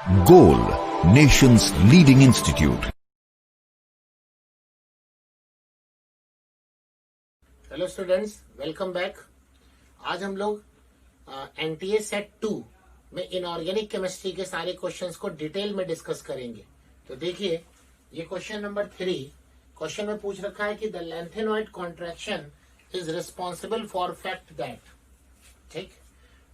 Goal, nation's leading institute. Hello students, welcome back. आज हम लोग एनटीए सेट 2 में इनऑर्गेनिक केमिस्ट्री के सारे क्वेश्चंस को डिटेल में डिस्कस करेंगे। तो देखिए, ये क्वेश्चन नंबर 3 क्वेश्चन में पूछ रखा है कि the lanthanoid contraction is responsible for fact that, ठीक।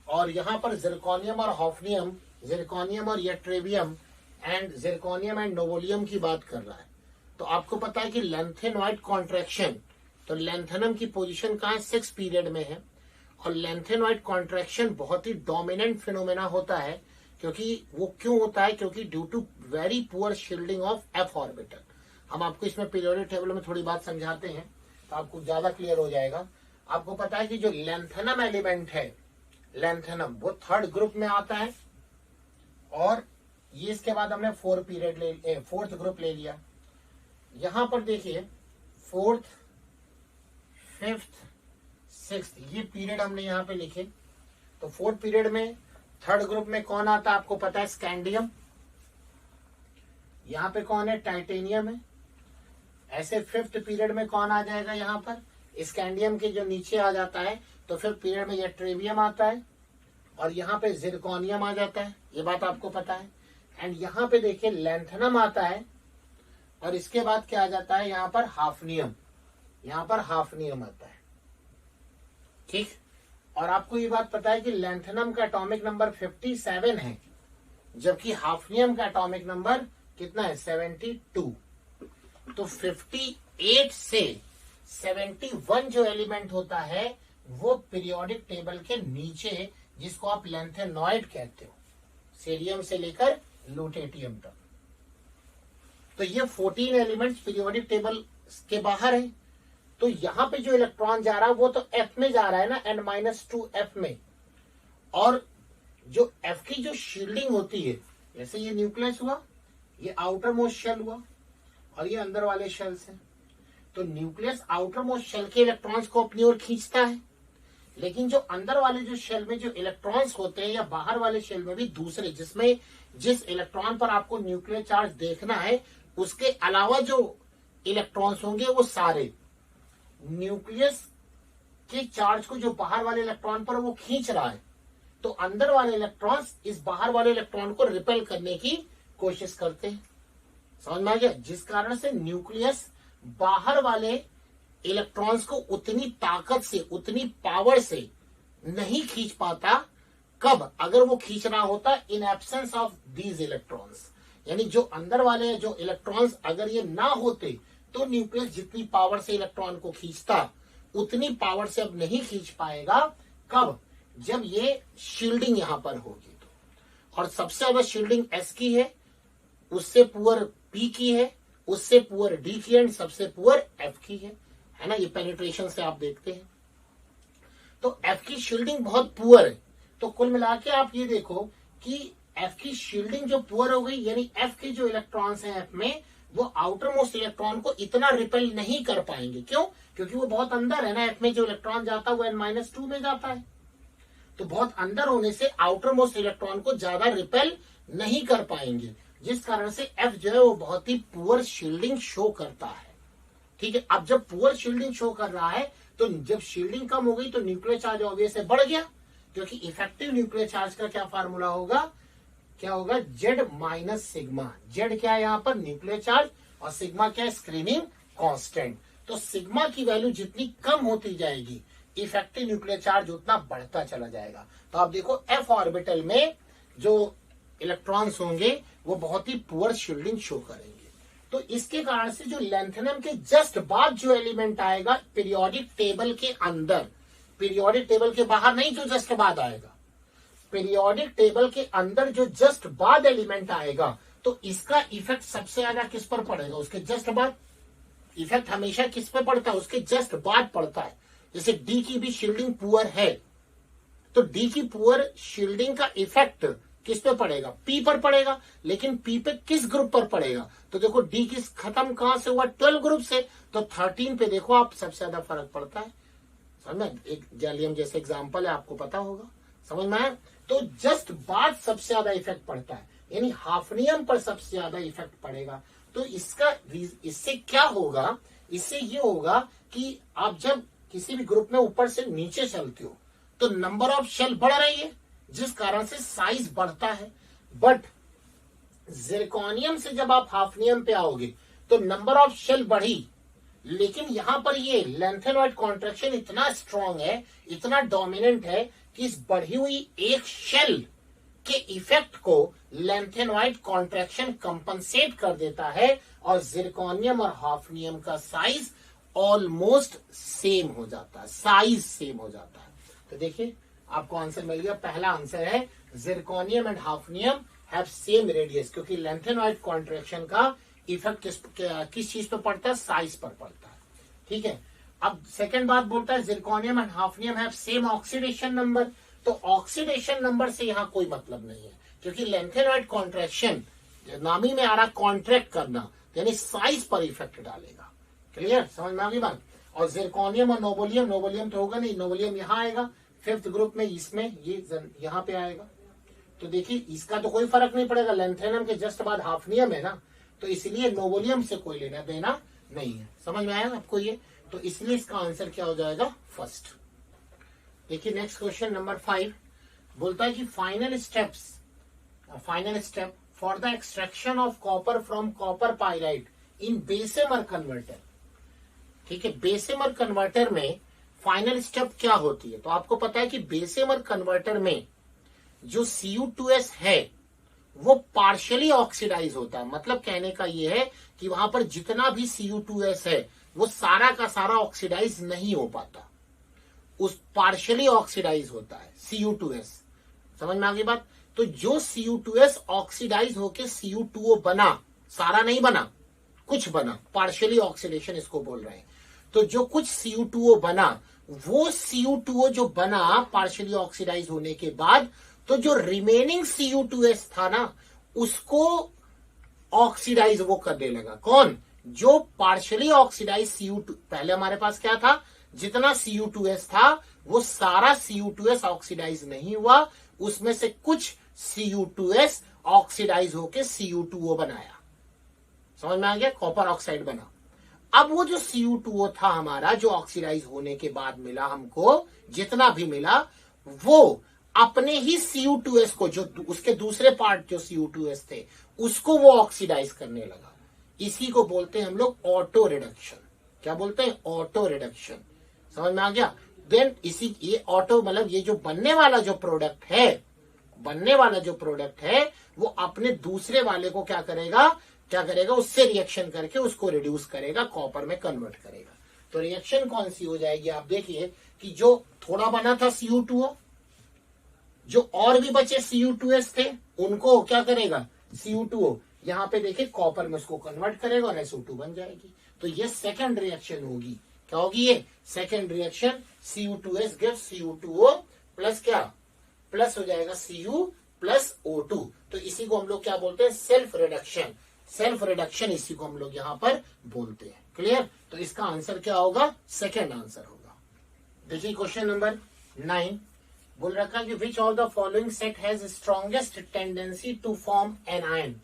और यहाँ पर जिरकोनियम और हॉफनियम, जिरकोनियम और यट्रेबियम एंड जिरकोनियम एंड नोवोलियम की बात कर रहा है। तो आपको पता है कि लैंथेनॉइड कॉन्ट्रैक्शन, तो लैंथेनम की पोजीशन कहाँ है, 6 पीरियड में है। और लैंथेनॉइड कॉन्ट्रैक्शन बहुत ही डोमिनेंट फिनोमेना होता है। क्योंकि वो क्यों होता है? क्योंकि due to very poor shielding of f orbital. हम आपको इसमें पीरियोडिक टेबल में थोड़ी बात समझाते हैं तो आपको ज्यादा क्लियर हो जाएगा। आपको पता है कि जो लैंथेनम एलिमेंट है, लैंथेनम वो 3rd ग्रुप में आता है। और ये इसके बाद हमने 4th ग्रुप ले लिया। यहां पर देखिए 4th, 5th, 6th ये पीरियड हमने यहाँ पे लिखे। तो 4th पीरियड में 3rd ग्रुप में कौन आता है आपको पता है, स्कैंडियम। यहाँ पे कौन है, टाइटेनियम है। ऐसे 5th पीरियड में कौन आ जाएगा, यहाँ पर स्कैंडियम के जो नीचे आ जाता है। तो 5th पीरियड में यट्रेबियम आता है और यहाँ पे जिरकोनियम आ जाता है, ये बात आपको पता है। एंड यहाँ पे देखिए लैंथेनम आता है और इसके बाद क्या आ जाता है, यहाँ पर हाफनियम, यहाँ पर हाफनियम आता है, ठीक। और आपको ये बात पता है कि लैंथेनम का एटॉमिक नंबर 57 है, जबकि हाफनियम का एटॉमिक नंबर कितना है, 72। तो 58 से 71 जो एलिमेंट होता है वो पीरियोडिक टेबल के नीचे, जिसको आप लैंथेनॉइड कहते हो, सीरियम से लेकर लूटेटियम तक। तो ये 14 एलिमेंट्स पीरियोडिक टेबल के बाहर है। तो यहां पे जो इलेक्ट्रॉन जा रहा है वो तो एफ में जा रहा है ना, n-2 एफ में। और जो एफ की जो शील्डिंग होती है, जैसे ये न्यूक्लियस हुआ, ये आउटर मोस्ट शेल हुआ और ये अंदर वाले शेल्स हैं। तो न्यूक्लियस आउटर मोस्ट शेल के इलेक्ट्रॉन्स को अपनी ओर खींचता है, लेकिन जो अंदर वाले जो शेल में जो इलेक्ट्रॉन्स होते हैं या बाहर वाले शेल में भी दूसरे, जिसमें जिस इलेक्ट्रॉन पर आपको न्यूक्लियर चार्ज देखना है उसके अलावा जो इलेक्ट्रॉन्स होंगे वो सारे न्यूक्लियस के चार्ज को जो बाहर वाले इलेक्ट्रॉन पर वो खींच रहा है। तो अंदर वाले इलेक्ट्रॉन्स इस बाहर वाले इलेक्ट्रॉन को रिपेल करने की कोशिश करते हैं। समझ में आ गया? जिस कारण से न्यूक्लियस बाहर वाले इलेक्ट्रॉन्स को उतनी ताकत से, उतनी पावर से नहीं खींच पाता। कब? अगर वो खींच रहा होता in absence of these electrons, यानी जो अंदर वाले जो इलेक्ट्रॉन्स अगर ये ना होते तो न्यूक्लियस जितनी पावर से इलेक्ट्रॉन को खींचता उतनी पावर से अब नहीं खींच पाएगा। कब? जब ये शील्डिंग यहां पर होगी तो। और सबसे ज्यादा शील्डिंग एस की है, उससे पुअर पी की है, उससे पुअर डी की एंड सबसे पुअर एफ की है ना। ये पेनिट्रेशन से आप देखते हैं। तो एफ की शील्डिंग बहुत पुअर है। तो कुल मिला के आप ये देखो कि एफ की शील्डिंग जो पुअर हो गई, यानी एफ के जो इलेक्ट्रॉन्स हैं एफ में, वो आउटर मोस्ट इलेक्ट्रॉन को इतना रिपेल नहीं कर पाएंगे। क्यों? क्योंकि वो बहुत अंदर है ना। एफ में जो इलेक्ट्रॉन जाता है वो n-2 में जाता है। तो बहुत अंदर होने से आउटर मोस्ट इलेक्ट्रॉन को ज्यादा रिपेल नहीं कर पाएंगे, जिस कारण से एफ जो है वो बहुत ही पुअर शील्डिंग शो करता है, ठीक है। अब जब पुअर शील्डिंग शो कर रहा है तो जब शील्डिंग कम हो गई तो न्यूक्लियर चार्ज ऑब्वियस बढ़ गया, क्योंकि इफेक्टिव न्यूक्लियर चार्ज का क्या फार्मूला होगा, क्या होगा, Z माइनस सिग्मा। Z क्या है यहाँ पर, न्यूक्लियर चार्ज, और सिग्मा क्या है, स्क्रीनिंग कांस्टेंट। तो सिग्मा की वैल्यू जितनी कम होती जाएगी इफेक्टिव न्यूक्लियर चार्ज उतना बढ़ता चला जाएगा। तो आप देखो एफ ऑर्बिटल में जो इलेक्ट्रॉन्स होंगे वो बहुत ही पुअर शील्डिंग शो करेंगे। तो इसके कारण से जो लैंथेनम के जस्ट बाद जो एलिमेंट आएगा पीरियोडिक टेबल के अंदर, पीरियोडिक टेबल के बाहर नहीं, जो जस्ट बाद आएगा, पीरियोडिक टेबल के अंदर जो जस्ट बाद एलिमेंट आएगा, तो इसका इफेक्ट सबसे ज्यादा किस पर पड़ेगा, उसके जस्ट बाद। इफेक्ट हमेशा किस पर पड़ता है, उसके जस्ट बाद पड़ता है। जैसे डी की भी शील्डिंग पुअर है, तो डी की पुअर शील्डिंग का इफेक्ट किस पे पड़ेगा, पी पर पड़ेगा। लेकिन पी पे किस ग्रुप पर पड़ेगा, तो देखो डी किस खत्म कहां से हुआ, 12 ग्रुप से। तो 13 पे देखो आप सबसे ज्यादा फर्क पड़ता है। समझ में? एक गैलियम जैसे एग्जांपल है, आपको पता होगा, समझ में आया। तो जस्ट बाद सबसे ज्यादा इफेक्ट पड़ता है। यानी हाफनियम पर सबसे ज्यादा इफेक्ट पड़ेगा। तो इससे क्या होगा, इससे ये होगा कि आप जब किसी भी ग्रुप में ऊपर से नीचे चलते हो तो नंबर ऑफ शेल बढ़ रही है, जिस कारण से साइज बढ़ता है। बट जिरकोनियम से जब आप हाफनियम पे आओगे तो नंबर ऑफ शेल बढ़ी, लेकिन यहां पर ये लेंथेनॉइड कॉन्ट्रैक्शन इतना स्ट्रांग है, इतना डोमिनेंट है कि इस बढ़ी हुई एक शेल के इफेक्ट को लेंथेनॉइड कॉन्ट्रैक्शन कंपनसेट कर देता है और जिरकोनियम और हाफनियम का साइज ऑलमोस्ट सेम हो जाता है, साइज सेम हो जाता है। तो देखिए आपको आंसर मिल गया। पहला आंसर है zirconium and hafnium have same radius, क्योंकि लेंथेनॉइड कॉन्ट्रैक्शन का इफेक्ट किस चीज पर पड़ता है, साइज पर पड़ता है। ठीक है, अब सेकंड बात बोलता है zirconium and hafnium have same oxidation number. तो ऑक्सीडेशन नंबर से यहाँ कोई मतलब नहीं है, क्योंकि लेंथेनॉइड कॉन्ट्रैक्शन नाम ही में आ रहा कॉन्ट्रैक्ट करना, यानी साइज पर इफेक्ट डालेगा। क्लियर, समझ में आ गई बात। और जिरकोनियम और नोबोलियम, नोबोलियम तो होगा नहीं, नोबोलियम यहाँ आएगा फिफ्थ ग्रुप में, इसमें ये यहाँ पे आएगा। तो देखिए इसका तो कोई फर्क नहीं पड़ेगा, लेंथेनम के जस्ट बाद हाफनियम है ना, तो इसलिए नोबोलियम से कोई लेना देना नहीं है। समझ में आया आपको ये? तो इसलिए इसका आंसर क्या हो जाएगा, फर्स्ट। देखिए नेक्स्ट क्वेश्चन नंबर 5 बोलता है कि final step for the extraction of copper from copper pyrite in Bessemer converter. ठीक है, बेसेमर कन्वर्टर में फाइनल स्टेप क्या होती है? तो आपको पता है कि बेसेमर कन्वर्टर में जो Cu2s है वो पार्शियली ऑक्सीडाइज होता है। मतलब कहने का ये है कि वहां पर जितना भी Cu2s है वो सारा का सारा ऑक्सीडाइज नहीं हो पाता, उस पार्शियली ऑक्सीडाइज होता है Cu2s। समझ में आ गई बात? तो जो Cu2s ऑक्सीडाइज होके Cu2O बना, सारा नहीं बना, कुछ बना, पार्शियली ऑक्सीडेशन इसको बोल रहे हैं। तो जो कुछ Cu2O बना, वो Cu2O जो बना पार्शियली ऑक्सीडाइज होने के बाद, तो जो रिमेनिंग Cu2s था ना, उसको ऑक्सीडाइज वो करने लगा। कौन? जो पार्शियली ऑक्सीडाइज Cu2, पहले हमारे पास क्या था, जितना Cu2s था वो सारा Cu2s ऑक्सीडाइज नहीं हुआ, उसमें से कुछ Cu2s ऑक्सीडाइज होके Cu2O बनाया। समझ में आ गया? कॉपर ऑक्साइड बना। अब वो जो Cu2O था हमारा, जो ऑक्सीडाइज होने के बाद मिला हमको, जितना भी मिला, वो अपने ही Cu2s को, जो उसके दूसरे पार्ट जो Cu2s थे, उसको वो ऑक्सीडाइज करने लगा। इसी को बोलते हैं हम लोग ऑटो रिडक्शन। क्या बोलते हैं? Auto reduction. समझ में आ गया? देन ये ऑटो मतलब ये जो बनने वाला जो प्रोडक्ट है वो अपने दूसरे वाले को क्या करेगा, उससे रिएक्शन करके उसको रिड्यूस करेगा, कॉपर में कन्वर्ट करेगा। तो रिएक्शन कौन सी हो जाएगी? आप देखिए कि जो थोड़ा बना था Cu2O, जो और भी बचे Cu2s थे, उनको क्या करेगा Cu2O, यहाँ पे देखिए कॉपर में उसको कन्वर्ट करेगा और SO2 बन जाएगी। तो ये सेकंड रिएक्शन होगी। क्या होगी ये? Second reaction. Cu2s gives Cu2O plus क्या, प्लस हो जाएगा Cu प्लस O2। तो इसी को हम लोग क्या बोलते हैं? Self reduction. सेल्फ रिडक्शन इसी को हम लोग यहाँ पर बोलते हैं। क्लियर? तो इसका आंसर क्या होगा? सेकंड आंसर होगा। देखिए क्वेश्चन नंबर 9 बोल रखा कि which of the following set has strongest tendency to form anion.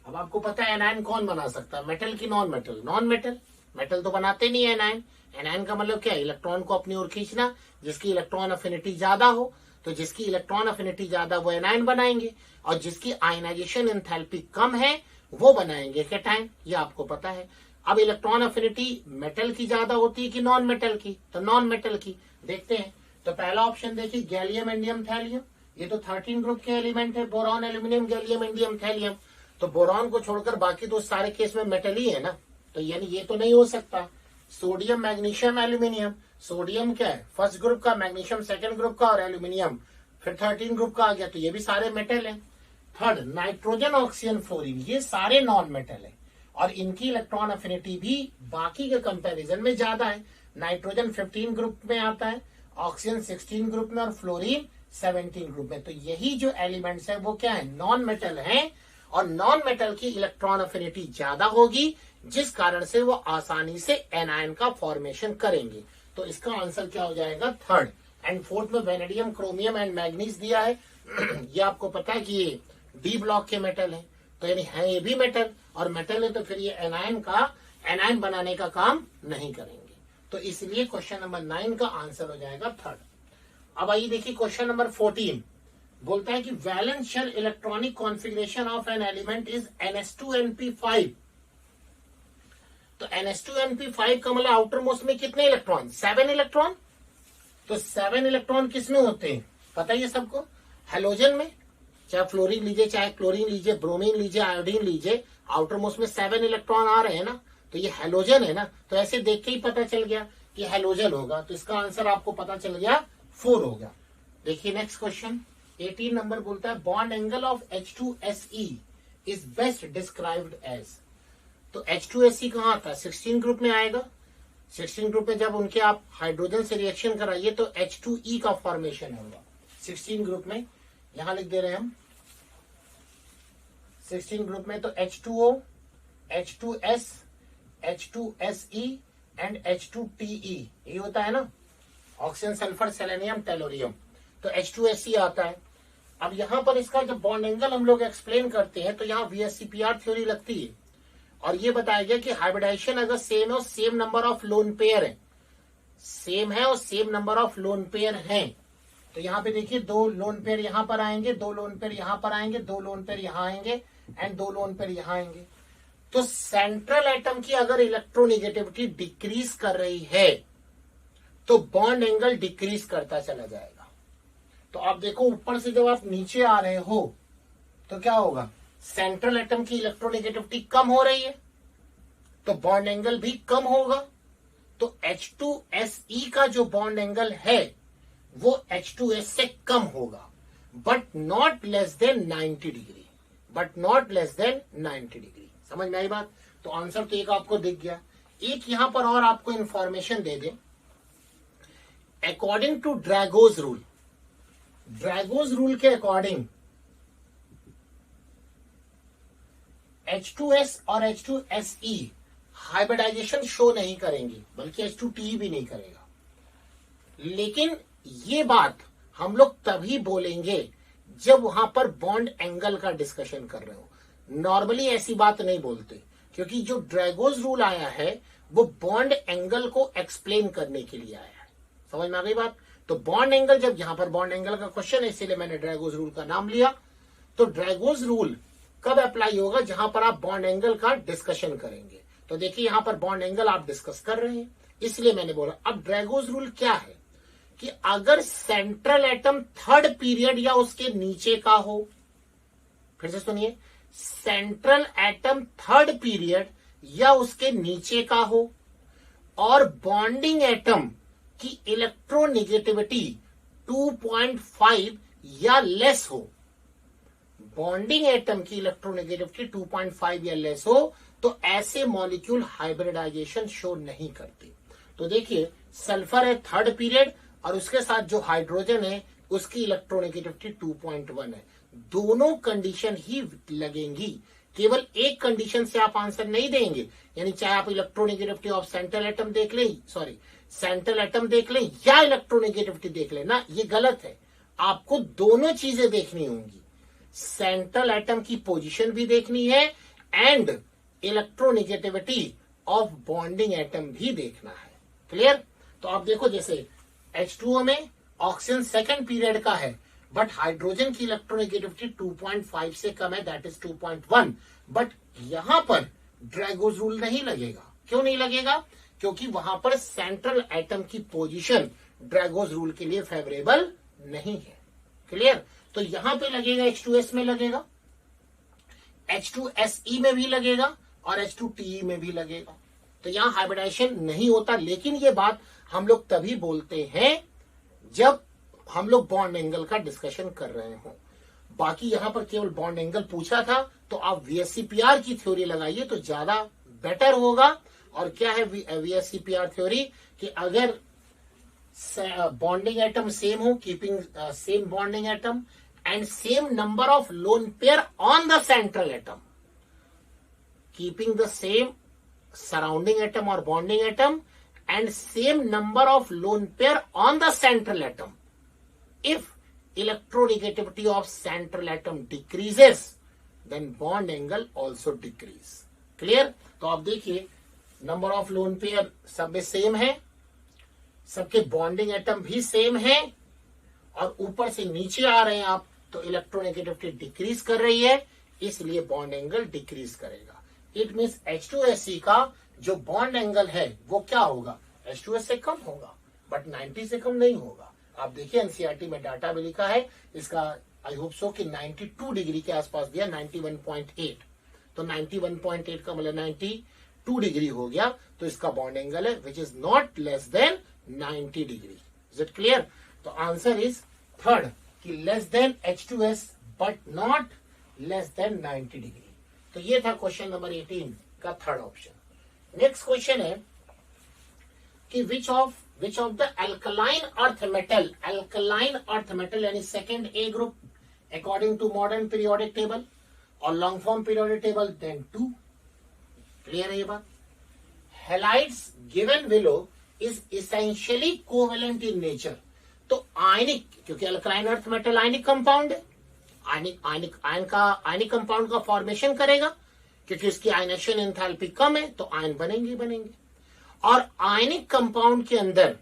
अब आपको पता है एनायन कौन बना सकता है, मेटल की non metal? Non metal. Metal तो बनाते नहीं है एनायन। एनायन का मतलब क्या है? इलेक्ट्रॉन को अपनी ओर खींचना, जिसकी इलेक्ट्रॉन अफिनिटी ज्यादा हो, तो जिसकी इलेक्ट्रॉन अफिनिटी ज्यादा वो एनायन बनाएंगे, और जिसकी आयनाइजेशन एंथैल्पी कम है वो बनाएंगे कैटायन। ये आपको पता है। अब इलेक्ट्रॉन अफिनिटी मेटल की ज्यादा होती है कि नॉन मेटल की? तो नॉन मेटल की। देखते हैं। तो पहला ऑप्शन देखिए, गैलियम इंडियम थैलियम, ये तो 13 ग्रुप के एलिमेंट है, boron aluminium gallium indium thallium. तो बोरॉन को छोड़कर बाकी तो सारे केस में मेटल ही है ना, तो यानी ये तो नहीं हो सकता। सोडियम मैग्नीशियम एल्यूमिनियम, सोडियम क्या है? फर्स्ट ग्रुप का, मैग्नीशियम सेकंड ग्रुप का, और एल्यूमिनियम फिर 13 ग्रुप का आ गया, तो ये भी सारे मेटल है। थर्ड नाइट्रोजन ऑक्सीजन फ्लोरीन, ये सारे नॉन मेटल है, और इनकी इलेक्ट्रॉन अफिनिटी भी बाकी के कंपैरिजन में ज्यादा है। नाइट्रोजन 15 ग्रुप में आता है, ऑक्सीजन 16 ग्रुप में, और फ्लोरीन 17 ग्रुप में। तो यही जो एलिमेंट्स है वो क्या है? नॉन मेटल है, और नॉन मेटल की इलेक्ट्रॉन अफिनिटी ज्यादा होगी, जिस कारण से वो आसानी से एनायन का फॉर्मेशन करेंगे। तो इसका आंसर क्या हो जाएगा? थर्ड। एंड फोर्थ में वेनेडियम, क्रोमियम एंड मैग्नीज दिया है। ये आपको पता है कि ये डी ब्लॉक के मेटल है, तो यानी है ये भी मेटल, और मेटल है तो फिर ये एनायन बनाने का काम नहीं करेंगे। तो इसलिए क्वेश्चन नंबर 9 का आंसर हो जाएगा थर्ड। अब आइए देखिए क्वेश्चन नंबर 14 बोलता है कि valence shell electronic configuration of an element is ns2np5। तो ns2np5 का मतलब आउटर मोस्ट में कितने इलेक्ट्रॉन? 7 इलेक्ट्रॉन। तो 7 इलेक्ट्रॉन किसमें होते हैं पता है ये सबको? हेलोजन में, चाहे फ्लोरीन लीजिए, चाहे क्लोरीन लीजिए, ब्रोमीन लीजिए, आयोडीन लीजिए, आउटर मोस्ट में 7 इलेक्ट्रॉन आ रहे हैं ना, तो ये हेलोजन है ना। तो ऐसे देख के ही पता चल गया कि हेलोजन होगा, तो इसका आंसर आपको पता चल गया 4 होगा। देखिए नेक्स्ट क्वेश्चन 18 नंबर बोलता है bond angle of H2SE is best described as. तो H2SE कहाँ आता है? 16 ग्रुप में आएगा। 16 ग्रुप में जब उनके आप हाइड्रोजन से रिएक्शन कराइए तो H2E का फॉर्मेशन होगा 16 ग्रुप में। यहां लिख दे रहे हैं हम 16 ग्रुप में, तो H2O, H2S, H2SE and H2TE ये होता है ना, ऑक्सीजन, सल्फर, सेलेनियम, टेलोरियम। तो H2SE आता है। अब यहां पर इसका जब बॉन्ड एंगल हम लोग एक्सप्लेन करते हैं तो यहाँ VSEPR थ्योरी लगती है, और ये बताया गया कि हाइब्रिडाइजेशन अगर सेम है और same number of lone pair है, सेम है और same number of lone pair हैं, तो यहाँ पे देखिए 2 लोन पेयर यहां पर आएंगे, 2 लोन पेयर यहां पर आएंगे, 2 लोन पेयर यहां आएंगे एंड 2 लोन पेयर यहां आएंगे। तो सेंट्रल एटम की अगर इलेक्ट्रोनेगेटिविटी डिक्रीज कर रही है तो बॉन्ड एंगल डिक्रीज करता चला जाएगा। तो आप देखो ऊपर से जब आप नीचे आ रहे हो तो क्या होगा? सेंट्रल एटम की इलेक्ट्रोनेगेटिविटी कम हो रही है तो बॉन्ड एंगल भी कम होगा। तो H2SE का जो बॉन्ड एंगल है वो H2S से कम होगा, but not less than 90 degree, but not less than 90 degree. समझ में आई बात? तो आंसर तो एक आपको दिख गया। एक यहां पर और आपको इंफॉर्मेशन दे दें, अकॉर्डिंग टू ड्रैगोज रूल, ड्रैगोज रूल के अकॉर्डिंग H2S और H2SE हाइब्रिडाइजेशन शो नहीं करेंगी, बल्कि H2TE भी नहीं करेगा। लेकिन ये बात हम लोग तभी बोलेंगे जब वहां पर बॉन्ड एंगल का डिस्कशन कर रहे हो। नॉर्मली ऐसी बात नहीं बोलते, क्योंकि जो ड्रैगोज रूल आया है वो बॉन्ड एंगल को एक्सप्लेन करने के लिए आया है। समझ में आ गई बात? तो बॉन्ड एंगल, जब यहां पर बॉन्ड एंगल का क्वेश्चन है इसीलिए मैंने ड्रैगोज रूल का नाम लिया। तो ड्रैगोज रूल कब अप्लाई होगा? जहां पर आप बॉन्ड एंगल का डिस्कशन करेंगे। तो देखिए यहां पर बॉन्ड एंगल आप डिस्कस कर रहे हैं, इसलिए मैंने बोला। अब ड्रैगोज रूल क्या है कि अगर सेंट्रल एटम थर्ड पीरियड या उसके नीचे का हो, फिर से सुनिए, सेंट्रल एटम थर्ड पीरियड या उसके नीचे का हो और बॉन्डिंग एटम की इलेक्ट्रोनेगेटिविटी 2.5 या लेस हो, बॉन्डिंग एटम की इलेक्ट्रोनेगेटिविटी 2.5 या लेस हो, तो ऐसे मॉलिक्यूल हाइब्रिडाइजेशन शो नहीं करते। तो देखिए सल्फर है थर्ड पीरियड और उसके साथ जो हाइड्रोजन है उसकी इलेक्ट्रोनेगेटिविटी 2.1 है। दोनों कंडीशन ही लगेंगी, केवल एक कंडीशन से आप आंसर नहीं देंगे। यानी चाहे आप इलेक्ट्रोनेगेटिविटी ऑफ सेंट्रल एटम देख लें, सेंट्रल एटम देख लें या इलेक्ट्रोनेगेटिविटी देख लें ना, ये गलत है। आपको दोनों चीजें देखनी होंगी, सेंट्रल एटम की पोजीशन भी देखनी है and electronegativity of bonding atom भी देखना है। क्लियर? तो आप देखो जैसे H2O में ऑक्सीजन सेकंड पीरियड का है, बट हाइड्रोजन की इलेक्ट्रोनेगेटिविटी 2.5 से कम है, दैट इज 2.1। बट यहां पर ड्रैगोज रूल नहीं लगेगा। क्यों नहीं लगेगा? क्योंकि वहां पर सेंट्रल एटम की पोजीशन ड्रैगोज रूल के लिए फेवरेबल नहीं है। क्लियर? तो यहां पे लगेगा, H2S में लगेगा, H2SE में भी लगेगा और H2TE में भी लगेगा। तो यहां हाइब्रिडाइजेशन नहीं होता। लेकिन ये बात हम लोग तभी बोलते हैं जब हम लोग बॉन्ड एंगल का डिस्कशन कर रहे हो। बाकी यहां पर केवल बॉन्ड एंगल पूछा था, तो आप VSEPR की थ्योरी लगाइए तो ज्यादा बेटर होगा। और क्या है VSEPR थ्योरी? कि अगर बॉन्डिंग एटम सेम हो, keeping same bonding atom and same number of lone pair on the central atom, keeping the same surrounding atom or bonding atom and same number of lone pair on the central atom. If electronegativity of central atom decreases, then bond angle also decrease. Clear? तो आप देखिए number of lone pair सब में same है, सबके bonding atom भी same है, और ऊपर से नीचे आ रहे हैं आप तो इलेक्ट्रोनेगेटिविटी डिक्रीज कर रही है, इसलिए बॉन्ड एंगल डिक्रीज करेगा. इट मीन्स H2SC का जो बॉन्ड एंगल है वो क्या होगा, H2S से कम होगा, बट 90 से कम नहीं होगा. आप देखिए एनसीईआरटी में डाटा भी लिखा है इसका, आई होप सो कि 92 डिग्री के आसपास दिया, 91.8. तो 91.8 का मतलब 92 डिग्री हो गया, तो इसका बॉन्ड एंगल है which is not less than 90 degree. Is it clear? तो आंसर इज थर्ड कि less than H2S but not less than 90 degree. तो ये था क्वेश्चन नंबर 18 का थर्ड ऑप्शन. नेक्स्ट क्वेश्चन है कि which of the alkaline earth metal यानी second A group according to modern periodic table और long form periodic table then 2. Clear है ये बात? Halides given below is essentially covalent in nature. तो ionic, क्योंकि alkaline earth metal ionic compound है, ionic compound का formation करेगा, क्योंकि उसकी आयनेशन एंथैल्पी कम है तो आयन बनेंगे. और आयनिक कंपाउंड के अंदर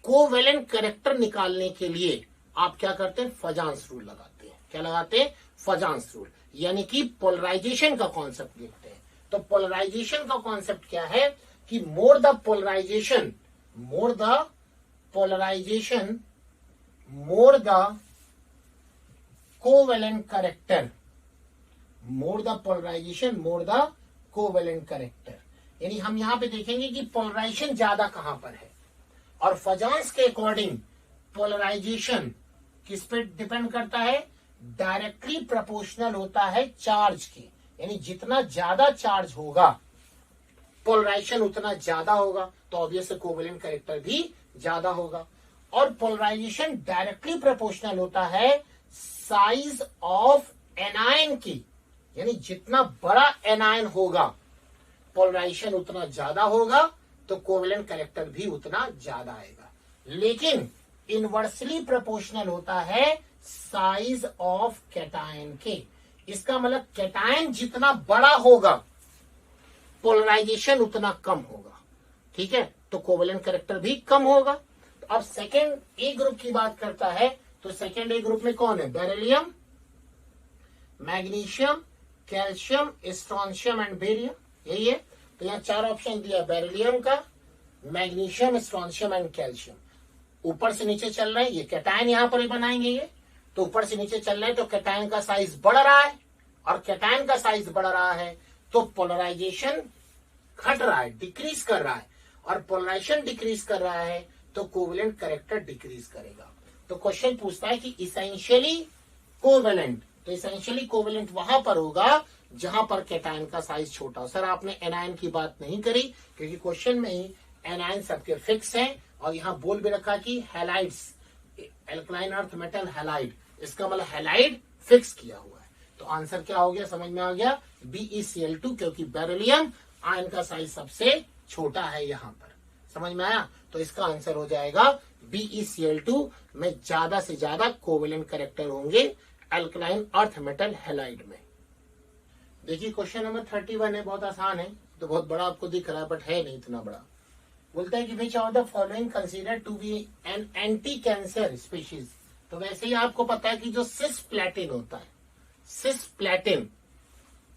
कोवेलेंट कैरेक्टर निकालने के लिए आप क्या करते हैं, फजांस रूल लगाते हैं. क्या लगाते हैं? फजांस रूल, यानी कि पोलराइजेशन का कॉन्सेप्ट लिखते हैं. तो पोलराइजेशन का कॉन्सेप्ट क्या है कि more the polarization more the covalent character, more the polarization more the covalent character. यानी हम यहां पे देखेंगे कि पोलराइजेशन ज्यादा कहां पर है, और फजांस के अकॉर्डिंग पोलराइजेशन किस पे डिपेंड करता है, डायरेक्टली प्रोपोर्शनल होता है चार्ज के. यानी जितना ज्यादा चार्ज होगा पोलराइजेशन उतना ज्यादा होगा, तो ऑब्वियस कोवेलेंट कैरेक्टर भी ज्यादा होगा. और पोलराइजेशन डायरेक्टली प्रोपोर्शनल होता है साइज ऑफ एनायन की, यानी जितना बड़ा एनायन होगा पोलराइजेशन उतना ज्यादा होगा, तो कोवेलेंट कैरेक्टर भी उतना ज्यादा आएगा. लेकिन इनवर्सली प्रोपोर्शनल होता है साइज ऑफ कैटायन के. इसका मतलब कैटायन जितना बड़ा होगा पोलराइजेशन उतना कम होगा. ठीक है, तो कोवेलेंट कैरेक्टर भी कम होगा. तो अब सेकेंड ए ग्रुप की बात करता है, तो सेकेंड ए ग्रुप में कौन है, beryllium, magnesium, calcium, strontium and barium. यही है. तो यहाँ 4 ऑप्शन दिया बेरिलियम का, मैग्नीशियम, स्ट्रोंशियम एंड कैल्शियम. ऊपर से नीचे चल रहे हैं, ये कैटायन यहां पर ही बनाएंगे. ये तो ऊपर से नीचे चल रहे हैं, तो कैटायन का साइज बढ़ रहा है, और कैटायन का साइज बढ़ रहा है तो पोलराइजेशन घट रहा है, डिक्रीज कर रहा है. और पोलराइजेशन डिक्रीज कर रहा है तो कोवेलेंट कैरेक्टर डिक्रीज करेगा. तो क्वेश्चन पूछता है कि इसेंशियली कोवेलेंट, तो इसेंशियली कोवेलेंट वहां पर होगा जहां पर कैटायन का साइज छोटा हो. सर आपने एनायन की बात नहीं करी, क्योंकि क्वेश्चन में ही एनायन सबके फिक्स हैं, और यहाँ बोल भी रखा कि halides, alkaline earth metal halide, इसका मतलब हैलाइड फिक्स किया हुआ है. तो आंसर क्या हो गया, समझ में आ गया, BeCl2, क्योंकि बेरिलियम आयन का साइज सबसे छोटा है यहां पर. समझ में आया? तो इसका आंसर हो जाएगा BeCl2 में ज्यादा से ज्यादा कोवेलेंट कैरेक्टर होंगे एल्कलाइन अर्थ मेटल हैलाइड में. देखिए क्वेश्चन नंबर 31 है, बहुत आसान है. तो बहुत बड़ा आपको दिख रहा है, बट है नहीं इतना बड़ा. बोलता है कि which of the following consider to be an anti cancer species. तो वैसे ही आपको पता है कि जो सिस्प्लैटिन होता है,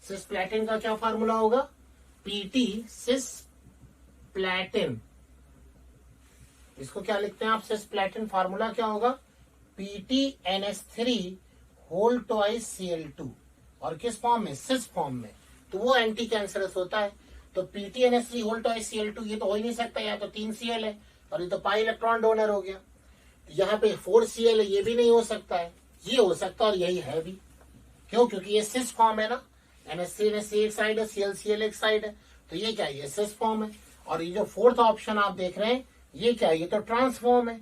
सिस्प्लैटिन का क्या फार्मूला होगा, PT सिस्प्लैटिन. इसको क्या लिखते हैं आप, सिस्प्लैटिन फार्मूला क्या होगा, PTNS3 होल ट्वाइस Cl2. और किस फॉर्म में, सिस फॉर्म में. तो वो एंटी कैंसरस होता है. तो PTNS3 होल ट्वाइस Cl2 ये तो हो ही नहीं सकता, या तो 3 Cl है, और ये तो पाई इलेक्ट्रॉन डोनर हो गया. यहाँ पे 4 Cl है, ये भी नहीं हो सकता है. ये हो सकता है और यही है भी. क्यों? क्योंकि ये सिस फॉर्म है ना, NH3NH3 एक साइड है, Cl एक साइड है. तो ये क्या है, ये सिस फॉर्म है. और ये जो फोर्थ ऑप्शन आप देख रहे हैं ये क्या है, ये तो ट्रांसफॉर्म है.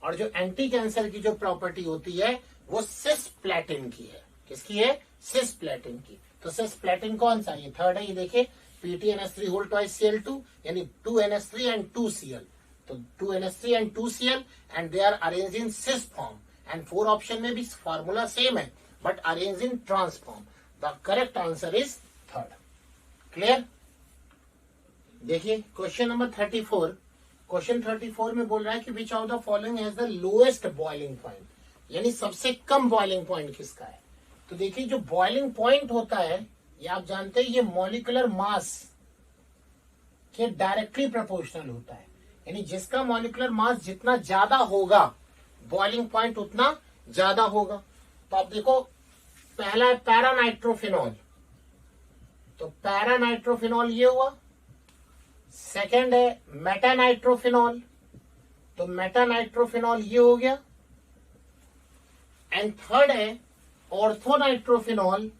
और जो एंटी कैंसर की जो प्रॉपर्टी होती है वो सिस्प्लैटिन की है. किसकी है, सिस्प्लैटिन की. तो सिस्प्लैटिन कौन सा, ये थर्ड है. ये देखिए PTNS3 होल ट्वाइस Cl2, यानी 2NH3 and 2Cl. तो 2NH3 and 2Cl and they are arranged in cis form and 4 option में भी फॉर्मूला सेम है but arrange in transform. The correct answer is third. Clear. देखिए question number 34. Question 34 में बोल रहा है कि which of the following has the lowest boiling point, यानी सबसे कम बॉइलिंग पॉइंट किसका है. तो देखिए जो बॉइलिंग पॉइंट होता है ये आप जानते हैं ये मॉलिक्यूलर मास के डायरेक्टली प्रोपोर्शनल होता है, यानी जिसका मॉलिक्यूलर मास जितना ज्यादा होगा बॉइलिंग पॉइंट उतना ज्यादा होगा. तो आप देखो पहला है पैरानाइट्रोफिनॉल, तो पैरानाइट्रोफिनॉल ये हुआ. सेकंड है मेटानाइट्रोफिनॉल, तो मेटानाइट्रोफिनॉल ये हो गया. एंड थर्ड है ऑर्थोनाइट्रोफिनॉल,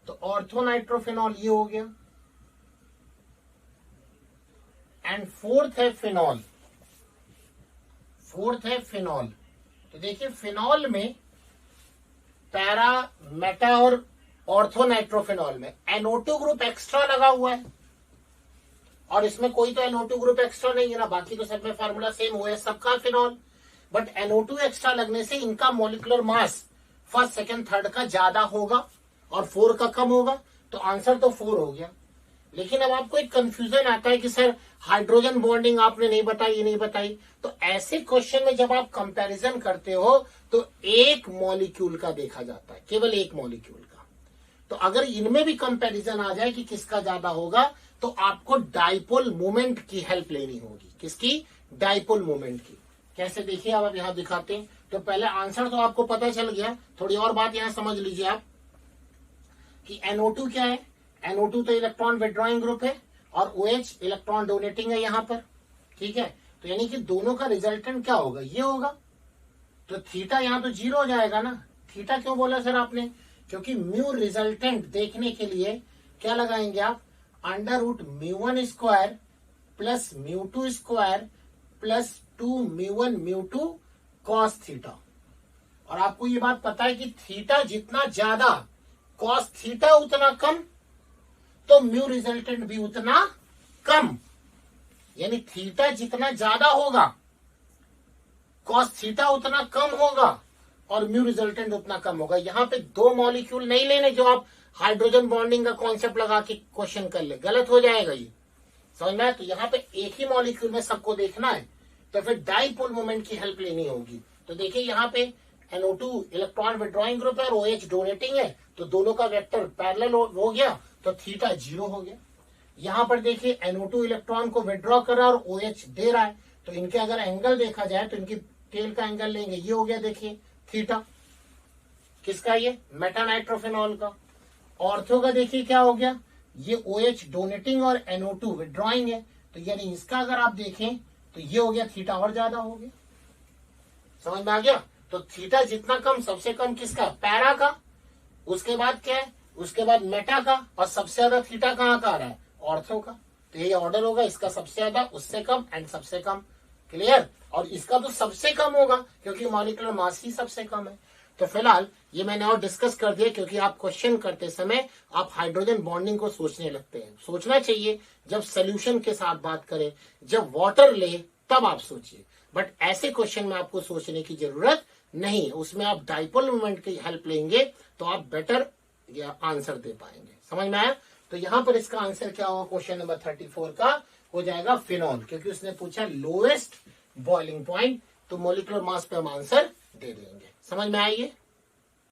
तो ऑर्थोनाइट्रोफिनॉल ये हो गया. एंड फोर्थ है फिनॉल, फोर्थ है फिनॉल. तो देखिए फिनॉल में पैरा मेटा और ऑर्थोनाइट्रोफिनॉल में NO2 ग्रुप एक्स्ट्रा लगा हुआ है और इसमें कोई तो NO2 ग्रुप एक्स्ट्रा नहीं है ना, बाकी तो सब में फार्मूला सेम हुआ है सबका फिनॉल. बट NO2 एक्स्ट्रा लगने से इनका molecular mass first second third का ज्यादा होगा और 4 का कम होगा, तो आंसर तो 4 हो गया. लेकिन अब आपको एक कंफ्यूजन आता है कि सर हाइड्रोजन बॉन्डिंग आपने नहीं बताई, ये नहीं बताई. तो ऐसे क्वेश्चन में जब आप कंपैरिजन करते हो तो एक मॉलिक्यूल का देखा जाता है, केवल एक मॉलिक्यूल का. तो अगर इनमें भी कंपैरिजन आ जाए कि किसका ज्यादा होगा तो आपको डाइपोल मोमेंट की हेल्प लेनी होगी. किसकी? डाइपोल मोमेंट की. कैसे देखिए अब आप यहां दिखाते हैं. तो पहले आंसर तो आपको पता चल गया, थोड़ी और बात यहां समझ लीजिए आप कि NO2 क्या है. NO2 तो इलेक्ट्रॉन विड्रॉइंग ग्रुप है और OH इलेक्ट्रॉन डोनेटिंग है यहां पर. ठीक है, तो यानी कि दोनों का रिजल्टेंट क्या होगा, ये होगा. तो थीटा यहां तो 0 हो जाएगा ना. थीटा क्यों बोला सर आपने? क्योंकि म्यू रिजल्टेंट देखने के लिए क्या लगाएंगे आप, √μ1 square plus μ2 square plus 2μ1 μ2 cos theta. और आपको ये बात पता है कि थीटा जितना ज्यादा कॉस थीटा उतना कम, तो म्यू रिजल्टेंट भी उतना कम. यानी थीटा जितना ज्यादा होगा कॉस थीटा उतना कम होगा और म्यू रिजल्टेंट उतना कम होगा. यहां पे 2 मॉलिक्यूल नहीं लेने जो आप हाइड्रोजन बॉन्डिंग का कॉन्सेप्ट लगा के क्वेश्चन कर ले, गलत हो जाएगा ये. समझ में आया? तो यहाँ पे एक ही मॉलिक्यूल में सबको देखना है, तो फिर डाइपोल मोमेंट की हेल्प लेनी होगी. तो देखिए यहाँ पे NO2 इलेक्ट्रॉन विड्रॉइंग ग्रुप है और OH डोनेटिंग है, तो दोनों का वेक्टर पैरेलल हो गया, तो थीटा 0 हो गया. यहाँ पर देखिए NO2 इलेक्ट्रॉन को विड्रॉ कर रहा है और OH दे रहा है, तो इनके अगर एंगल देखा जाए तो इनकी टेल का एंगल लेंगे, ये हो गया देखिए थीटा. किसका? ये मेटानाइट्रोफिनॉल का. ऑर्थो का देखिए क्या हो गया, ये OH डोनेटिंग और NO2 विड्रॉइंग है, तो यानी इसका अगर आप देखें तो ये हो गया थीटा और ज्यादा हो गया. समझ में आ गया? तो थीटा जितना कम, सबसे कम किसका? पैरा का. उसके बाद क्या है? उसके बाद मेटा का, और सबसे ज्यादा थीटा कहाँ का आ रहा है? ऑर्थो का. तो ये ऑर्डर होगा, इसका सबसे ज्यादा, उससे कम एंड सबसे कम. क्लियर? और इसका तो सबसे कम होगा क्योंकि मॉलिक्यूलर मास ही सबसे कम है. तो फिलहाल ये मैंने और डिस्कस कर दिया क्योंकि आप क्वेश्चन करते समय आप हाइड्रोजन बॉन्डिंग को सोचने लगते हैं. सोचना चाहिए जब सोल्यूशन के साथ बात करें, जब वाटर ले तब आप सोचिए, बट ऐसे क्वेश्चन में आपको सोचने की जरूरत नहीं है. उसमें आप डाइपोल मोमेंट की हेल्प लेंगे तो आप बेटर आंसर दे पाएंगे. समझ में आया? तो यहां पर इसका आंसर क्या होगा, क्वेश्चन नंबर 34 का हो जाएगा फिनॉल, क्योंकि उसने पूछा लोएस्ट बॉइलिंग पॉइंट, तो मोलिकुलर मास पे हम आंसर दे देंगे. समझ में आइए?